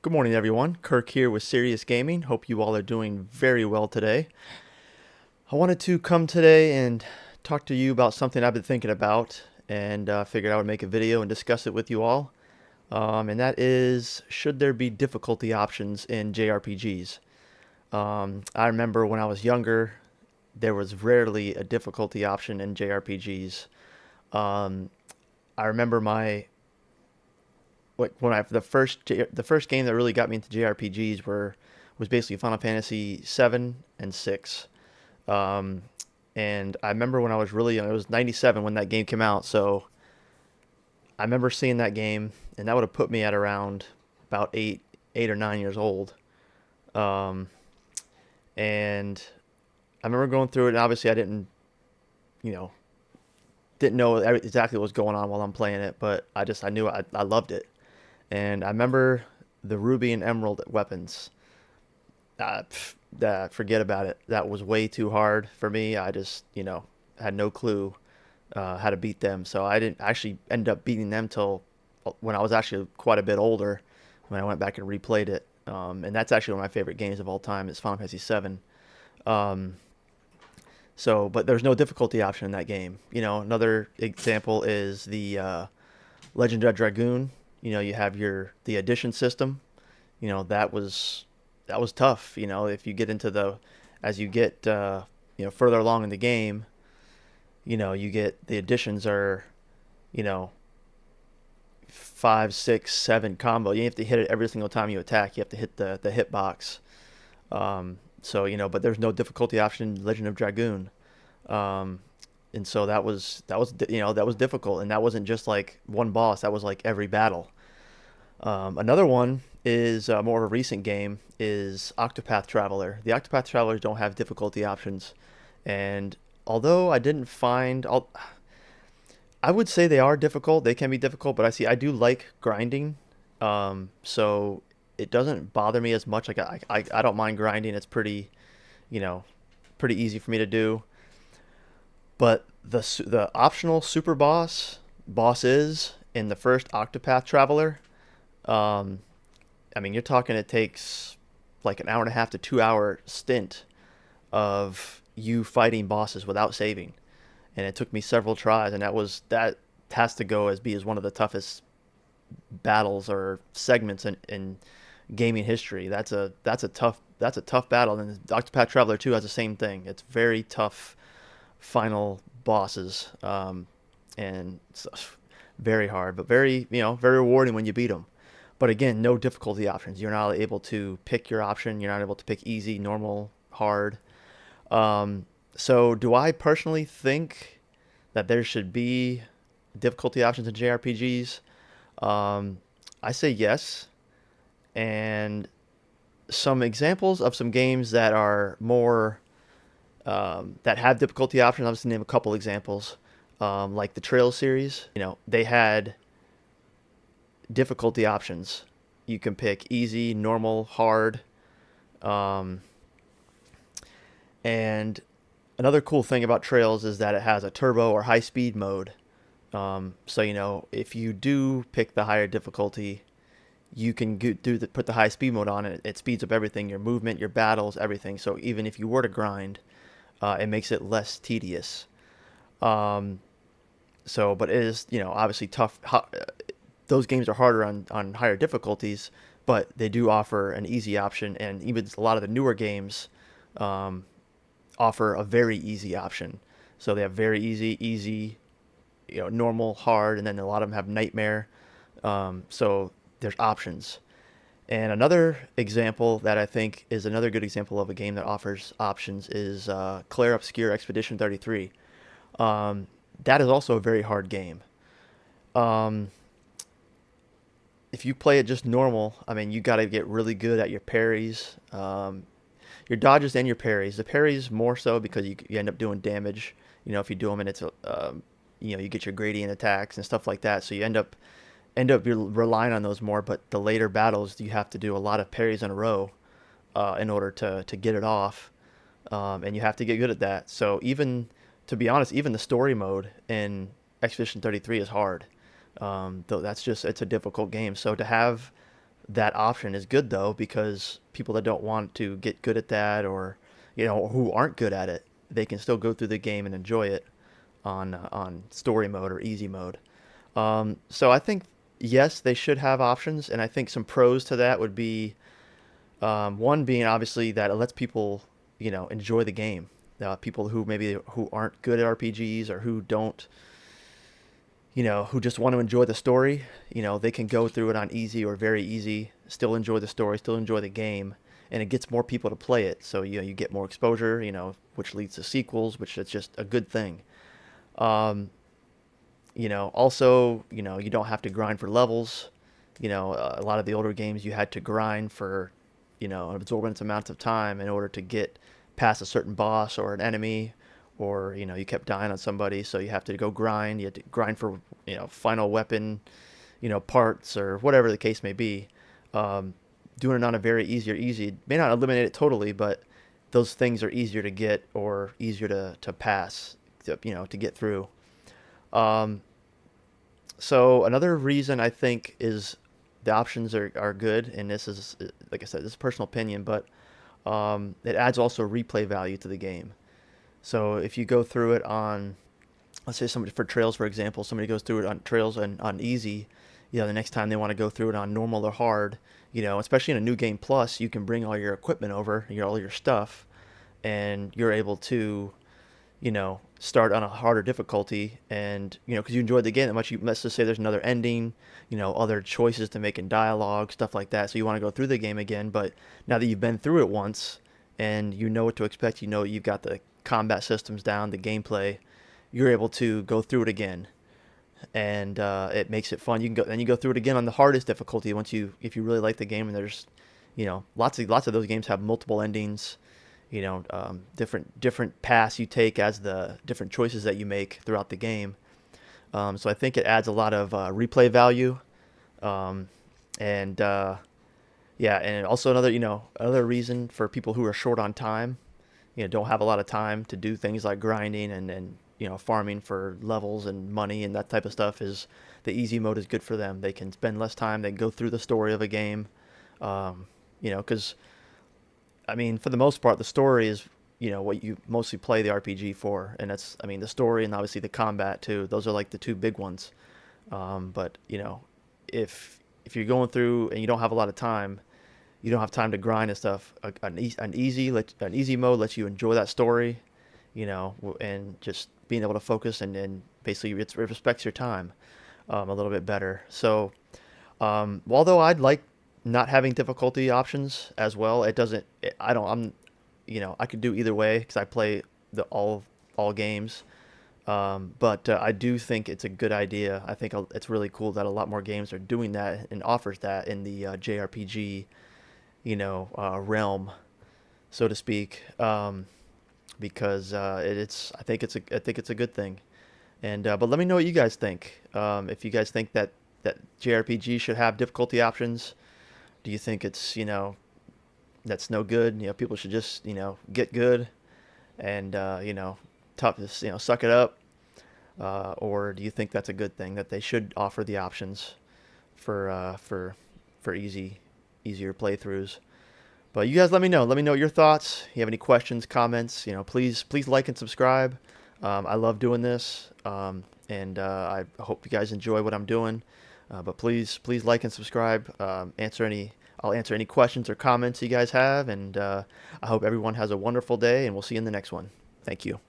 Good morning, everyone. Kirk here with Serious Gaming. Hope you all are doing very well today. I wanted to come today and talk to you about something I've been thinking about and figured I would make a video and discuss it with you all. And that is, should there be difficulty options in JRPGs? I remember when I was younger, there was rarely a difficulty option in JRPGs. Um, I remember when I the first game that really got me into JRPGs was basically Final Fantasy 7 and 6. Um, and I remember when I was really young, it was 97 when that game came out, so I remember seeing that game, and that would have put me at around about 8 or 9 years old. Um, and I remember going through it, and obviously I you know, didn't know exactly what was going on while I'm playing it, but I knew I loved it. And I remember the ruby and emerald weapons. Forget about it. That was way too hard for me. I just, had no clue how to beat them. So I didn't actually end up beating them till when I was actually quite a bit older, when I went back and replayed it. And that's actually one of my favorite games of all time. Is Final Fantasy 7. Um, but there's no difficulty option in that game. Another example is the Legend of Dragoon. You have the addition system. That was tough. If you get into the as you get further along in the game, you get the additions are, you know, 5, 6, 7 combo. You have to hit it every single time you attack. You have to hit the hitbox. But there's no difficulty option in Legend of Dragoon. Um, and so that was difficult, and that wasn't just like one boss. That was like every battle. Another one is more of a recent game is Octopath Traveler. The Octopath Travelers don't have difficulty options, and although I would say they are difficult. They can be difficult, but I do like grinding, so it doesn't bother me as much. Like I don't mind grinding. It's you know, pretty easy for me to do. But the optional super bosses in the first Octopath Traveler. Um, I mean, you're talking it takes like an hour and a half to 2 hour stint of you fighting bosses without saving, and it took me several tries, and that has to go as one of the toughest battles or segments in gaming history. That's a tough battle, and Octopath Traveler 2 has the same thing. It's very tough final bosses, and it's very hard, but very rewarding when you beat them. But again, no difficulty options. You're not able to pick your option. You're not able to pick easy, normal, hard. So, do I personally think that there should be difficulty options in JRPGs? Um, I say yes. And some examples of some games that are more that have difficulty options. I'll just name a couple examples. Like the Trail series, they had difficulty options. You can pick easy, normal, hard. Um, and another cool thing about Trails is that it has a turbo or high speed mode. If you do pick the higher difficulty, you can put the high speed mode on it. It speeds up everything, your movement, your battles, everything. So even if you were to grind, it makes it less tedious. Um, but it is, obviously tough. Those games are harder on higher difficulties, but they do offer an easy option, and even a lot of the newer games um, offer a very easy option. So they have very easy, normal, hard, and then a lot of them have nightmare. So there's options. And another example that I think is another good example of a game that offers options is Clair Obscur Expedition 33. Um, that is also a very hard game. Um, if you play it just normal, I mean, you got to get really good at your parries, your dodges and your parries. The parries more so because you end up doing damage. If you do them and you get your gradient attacks and stuff like that. So you end up relying on those more. But the later battles, you have to do a lot of parries in a row in order to get it off, and you have to get good at that. So even to be honest, even the story mode in Expedition 33 is hard. Though it's a difficult game. So to have that option is good though, because people that don't want to get good at that, or who aren't good at it, they can still go through the game and enjoy it on story mode or easy mode. So I think yes, they should have options, and I think some pros to that would be one being obviously that it lets people enjoy the game. People who maybe who aren't good at RPGs, or who don't who just want to enjoy the story, they can go through it on easy or very easy, still enjoy the story, still enjoy the game, and it gets more people to play it. So you get more exposure, which leads to sequels, which is just a good thing. Um, Also, you don't have to grind for levels. A lot of the older games you had to grind for, an absorbent amount of time in order to get past a certain boss or an enemy, or, you kept dying on somebody, so you have to go grind. You had to grind for, final weapon, parts, or whatever the case may be. Um, Doing it on a very easy or easy may not eliminate it totally, but those things are easier to get or easier to pass, to get through. Um, so another reason I think is the options are good, and this is, like I said, this is personal opinion, but it adds also replay value to the game. So if you go through it on, let's say somebody for Trails, for example, somebody goes through it on Trails and on easy, the next time they want to go through it on normal or hard, especially in a new game plus, you can bring all your equipment over, all your stuff, and you're able to start on a harder difficulty, and because you enjoyed the game that much, let's just say there's another ending, other choices to make in dialogue, stuff like that. So you want to go through the game again, but now that you've been through it once and you know what to expect, you've got the combat systems down, the gameplay, you're able to go through it again, and it makes it fun. You go through it again on the hardest difficulty once if you really like the game, and there's lots of those games have multiple endings, different paths you take as the different choices that you make throughout the game. So I think it adds a lot of replay value, um, and yeah, and also another reason for people who are short on time, don't have a lot of time to do things like grinding and farming for levels and money and that type of stuff, is the easy mode is good for them. They can spend less time. They can go through the story of a game, because I mean, for the most part, the story is, what you mostly play the RPG for, and that's, I mean, the story and obviously the combat too. Those are like the two big ones. But if you're going through and you don't have a lot of time, you don't have time to grind and stuff. An easy mode lets you enjoy that story, and just being able to focus, and basically it respects your time a little bit better. So although I'd like not having difficulty options as well, it doesn't. I don't. I could do either way because I play the all games. But I do think it's a good idea. I think it's really cool that a lot more games are doing that and offers that in the JRPG, realm, so to speak. Because I think it's a good thing. And but let me know what you guys think. If you guys think that JRPG should have difficulty options, do you think it's that's no good? People should just get good, and tough, just suck it up, or do you think that's a good thing, that they should offer the options for easier playthroughs? But you guys, let me know. Let me know your thoughts. You have any questions, comments? Please like and subscribe. I love doing this, and I hope you guys enjoy what I'm doing. But please like and subscribe. I'll answer any questions or comments you guys have, and I hope everyone has a wonderful day, and we'll see you in the next one. Thank you.